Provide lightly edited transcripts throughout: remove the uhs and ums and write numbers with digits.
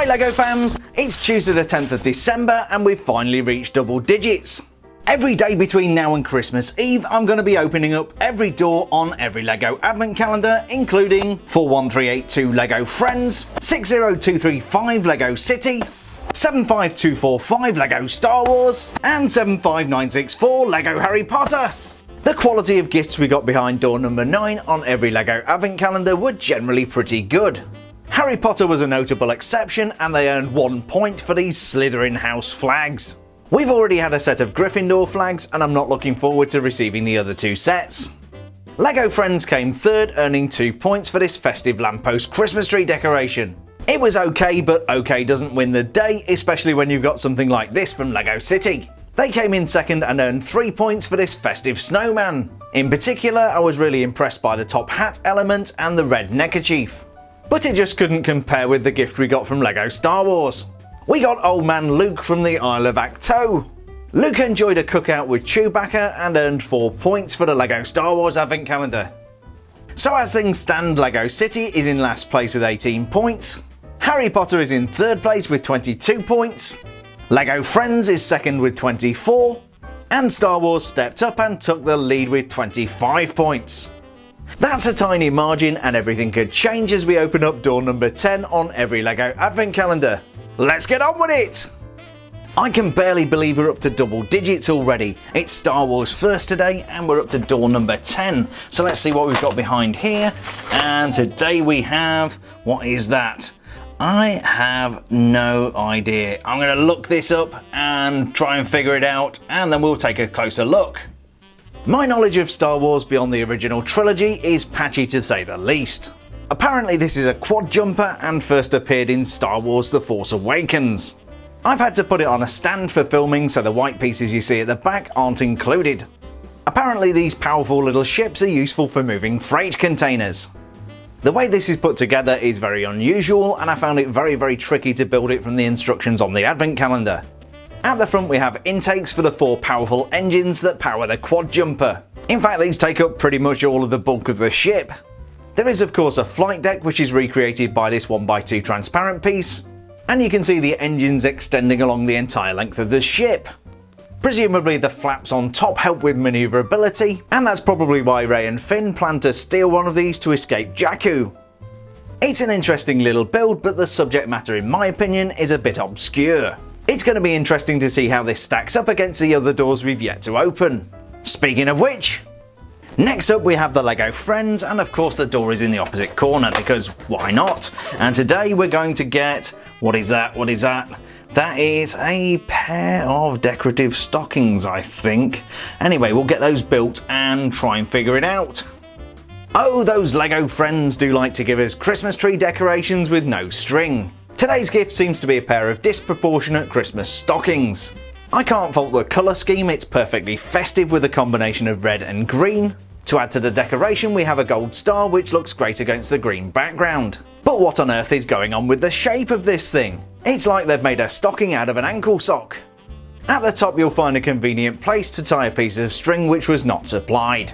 Hi LEGO fans, it's Tuesday the 10th of December and we've finally reached double digits. Every day between now and Christmas Eve I'm going to be opening up every door on every LEGO advent calendar, including 41382 LEGO Friends, 60235 LEGO City, 75245 LEGO Star Wars, and 75964 LEGO Harry Potter. The quality of gifts we got behind door number 9 on every LEGO advent calendar were generally pretty good. Harry Potter was a notable exception and they earned 1 point for these Slytherin house flags. We've already had a set of Gryffindor flags and I'm not looking forward to receiving the other 2 sets. LEGO Friends came third, earning 2 points for this festive lamppost Christmas tree decoration. It was okay, but okay doesn't win the day, especially when you've got something like this from LEGO City. They came in second and earned 3 points for this festive snowman. In particular, I was really impressed by the top hat element and the red neckerchief. But it just couldn't compare with the gift we got from LEGO Star Wars. We got Old Man Luke from the Isle of Acto. Luke enjoyed a cookout with Chewbacca and earned 4 points for the LEGO Star Wars advent calendar. So as things stand, LEGO City is in last place with 18 points. Harry Potter is in third place with 22 points. LEGO Friends is second with 24. And Star Wars stepped up and took the lead with 25 points. That's a tiny margin and everything could change as we open up door number 10 on every LEGO advent calendar. Let's get on with it! I can barely believe we're up to double digits already. It's Star Wars first today and we're up to door number 10. So let's see what we've got behind here. And today we have, what is that? I have no idea. I'm going to look this up and try and figure it out and then we'll take a closer look. My knowledge of Star Wars beyond the original trilogy is patchy to say the least. Apparently this is a quad jumper and first appeared in Star Wars The Force Awakens. I've had to put it on a stand for filming so the white pieces you see at the back aren't included. Apparently these powerful little ships are useful for moving freight containers. The way this is put together is very unusual and I found it very tricky to build it from the instructions on the advent calendar. At the front we have intakes for the 4 powerful engines that power the quad jumper. In fact these take up pretty much all of the bulk of the ship. There is of course a flight deck which is recreated by this 1x2 transparent piece, and you can see the engines extending along the entire length of the ship. Presumably the flaps on top help with manoeuvrability, and that's probably why Rey and Finn plan to steal one of these to escape Jakku. It's an interesting little build, but the subject matter in my opinion is a bit obscure. It's going to be interesting to see how this stacks up against the other doors we've yet to open. Speaking of which, next up we have the LEGO Friends, and of course the door is in the opposite corner because why not? And today we're going to get, what is that? That is a pair of decorative stockings, I think. Anyway, we'll get those built and try and figure it out. Oh, those LEGO Friends do like to give us Christmas tree decorations with no string. Today's gift seems to be a pair of disproportionate Christmas stockings. I can't fault the colour scheme, it's perfectly festive with a combination of red and green. To add to the decoration we have a gold star which looks great against the green background. But what on earth is going on with the shape of this thing? It's like they've made a stocking out of an ankle sock. At the top you'll find a convenient place to tie a piece of string which was not supplied.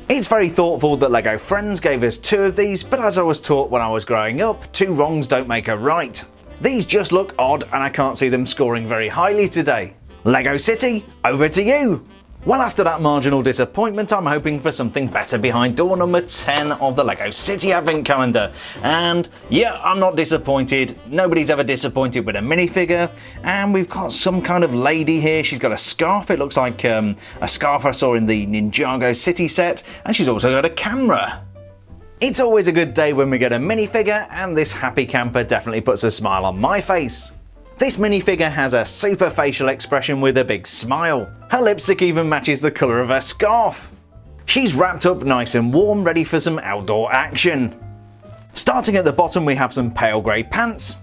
It's very thoughtful that LEGO Friends gave us 2 of these, but as I was taught when I was growing up, 2 wrongs don't make a right. These just look odd and I can't see them scoring very highly today. LEGO City, over to you! Well, after that marginal disappointment, I'm hoping for something better behind door number 10 of the LEGO City advent calendar. And yeah, I'm not disappointed. Nobody's ever disappointed with a minifigure. And we've got some kind of lady here. She's got a scarf. It looks like a scarf I saw in the Ninjago City set. And she's also got a camera. It's always a good day when we get a minifigure, and this happy camper definitely puts a smile on my face. This minifigure has a super facial expression with a big smile. Her lipstick even matches the colour of her scarf. She's wrapped up nice and warm, ready for some outdoor action. Starting at the bottom we have some pale grey pants,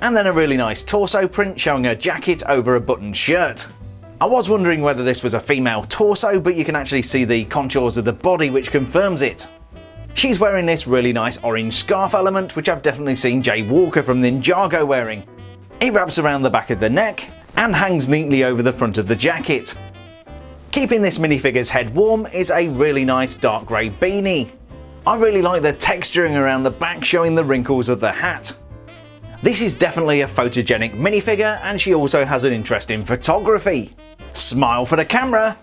and then a really nice torso print showing her jacket over a buttoned shirt. I was wondering whether this was a female torso, but you can actually see the contours of the body which confirms it. She's wearing this really nice orange scarf element which I've definitely seen Jay Walker from Ninjago wearing. It wraps around the back of the neck and hangs neatly over the front of the jacket. Keeping this minifigure's head warm is a really nice dark grey beanie. I really like the texturing around the back showing the wrinkles of the hat. This is definitely a photogenic minifigure, and she also has an interest in photography. Smile for the camera!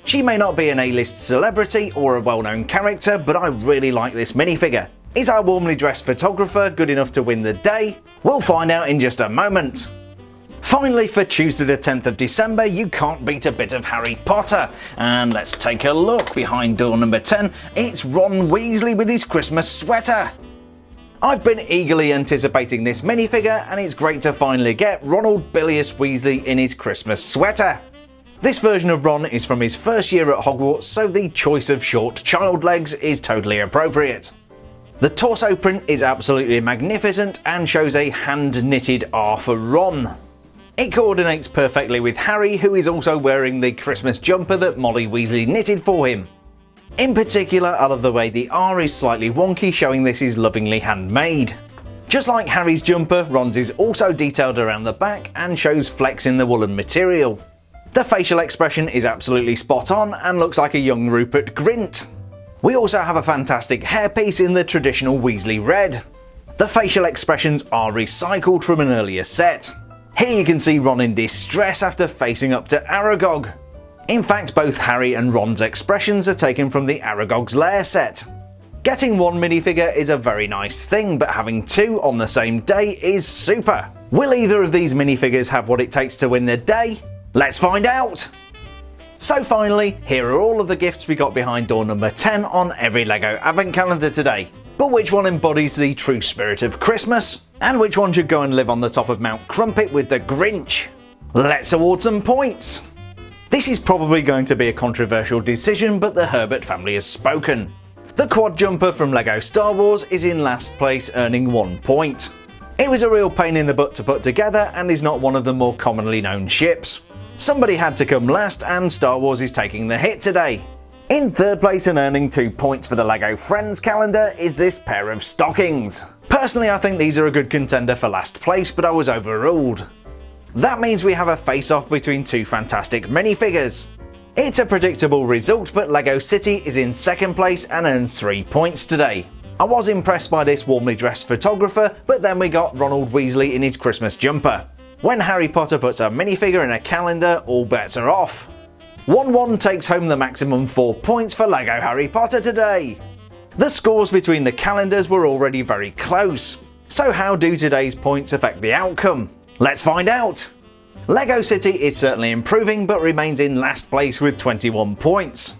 She may not be an A-list celebrity or a well-known character, but I really like this minifigure. Is our warmly dressed photographer good enough to win the day? We'll find out in just a moment. Finally, for Tuesday the 10th of December, you can't beat a bit of Harry Potter. And let's take a look behind door number 10. It's Ron Weasley with his Christmas sweater. I've been eagerly anticipating this minifigure, and it's great to finally get Ronald Bilious Weasley in his Christmas sweater. This version of Ron is from his first year at Hogwarts, so the choice of short child legs is totally appropriate. The torso print is absolutely magnificent and shows a hand-knitted R for Ron. It coordinates perfectly with Harry, who is also wearing the Christmas jumper that Molly Weasley knitted for him. In particular, I love the way the R is slightly wonky, showing this is lovingly handmade. Just like Harry's jumper, Ron's is also detailed around the back and shows flecks in the woolen material. The facial expression is absolutely spot on and looks like a young Rupert Grint. We also have a fantastic hairpiece in the traditional Weasley red. The facial expressions are recycled from an earlier set. Here you can see Ron in distress after facing up to Aragog. In fact, both Harry and Ron's expressions are taken from the Aragog's Lair set. Getting one minifigure is a very nice thing, but having two on the same day is super. Will either of these minifigures have what it takes to win the day? Let's find out! So finally, here are all of the gifts we got behind door number 10 on every LEGO Advent Calendar today. But which one embodies the true spirit of Christmas? And which one should go and live on the top of Mount Crumpet with the Grinch? Let's award some points! This is probably going to be a controversial decision, but the Herbert family has spoken. The quad jumper from LEGO Star Wars is in last place, earning 1 point. It was a real pain in the butt to put together and is not one of the more commonly known ships. Somebody had to come last, and Star Wars is taking the hit today. In third place and earning 2 points for the LEGO Friends calendar is this pair of stockings. Personally, I think these are a good contender for last place, but I was overruled. That means we have a face-off between two fantastic minifigures. It's a predictable result, but LEGO City is in second place and earns 3 points today. I was impressed by this warmly dressed photographer, but then we got Ronald Weasley in his Christmas jumper. When Harry Potter puts a minifigure in a calendar, all bets are off. 1-1 takes home the maximum 4 points for LEGO Harry Potter today. The scores between the calendars were already very close. So how do today's points affect the outcome? Let's find out! LEGO City is certainly improving, but remains in last place with 21 points.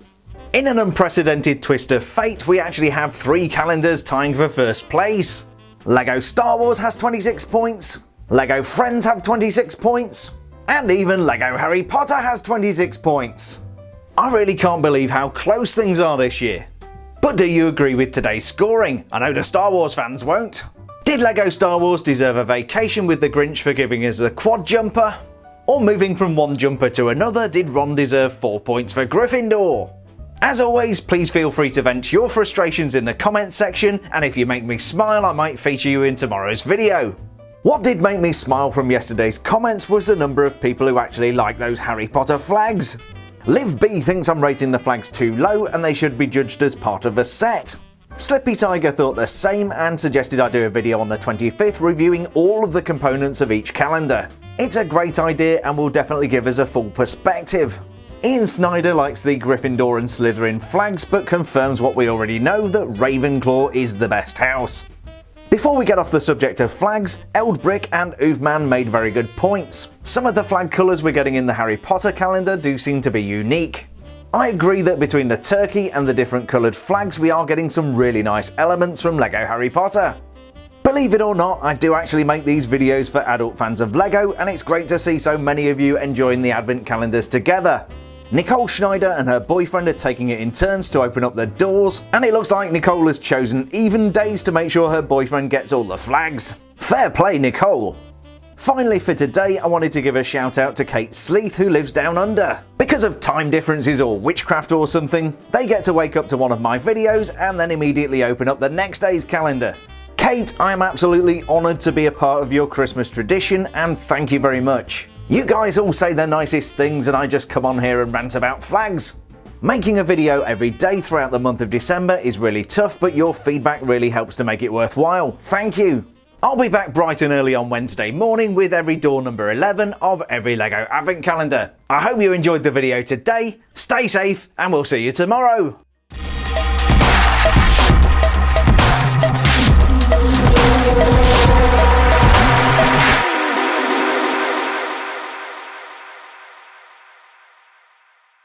In an unprecedented twist of fate, we actually have 3 calendars tying for first place. LEGO Star Wars has 26 points, LEGO Friends have 26 points, and even LEGO Harry Potter has 26 points. I really can't believe how close things are this year. But do you agree with today's scoring? I know the Star Wars fans won't. Did LEGO Star Wars deserve a vacation with the Grinch for giving us the quad jumper? Or moving from one jumper to another, did Ron deserve 4 points for Gryffindor? As always, please feel free to vent your frustrations in the comments section, and if you make me smile, I might feature you in tomorrow's video. What did make me smile from yesterday's comments was the number of people who actually like those Harry Potter flags. Liv B thinks I'm rating the flags too low and they should be judged as part of the set. Slippy Tiger thought the same and suggested I do a video on the 25th reviewing all of the components of each calendar. It's a great idea and will definitely give us a full perspective. Ian Snyder likes the Gryffindor and Slytherin flags, but confirms what we already know, that Ravenclaw is the best house. Before we get off the subject of flags, Eldbrick and Oofman made very good points. Some of the flag colours we're getting in the Harry Potter calendar do seem to be unique. I agree that between the turkey and the different coloured flags we are getting some really nice elements from LEGO Harry Potter. Believe it or not, I do actually make these videos for adult fans of LEGO, and it's great to see so many of you enjoying the advent calendars together. Nicole Schneider and her boyfriend are taking it in turns to open up the doors, and it looks like Nicole has chosen even days to make sure her boyfriend gets all the flags. Fair play, Nicole! Finally for today, I wanted to give a shout out to Kate Sleeth, who lives down under. Because of time differences or witchcraft or something, they get to wake up to one of my videos and then immediately open up the next day's calendar. Kate, I am absolutely honoured to be a part of your Christmas tradition, and thank you very much. You guys all say the nicest things and I just come on here and rant about flags. Making a video every day throughout the month of December is really tough, but your feedback really helps to make it worthwhile. Thank you! I'll be back bright and early on Wednesday morning with every door number 11 of every LEGO Advent Calendar. I hope you enjoyed the video today, stay safe, and we'll see you tomorrow.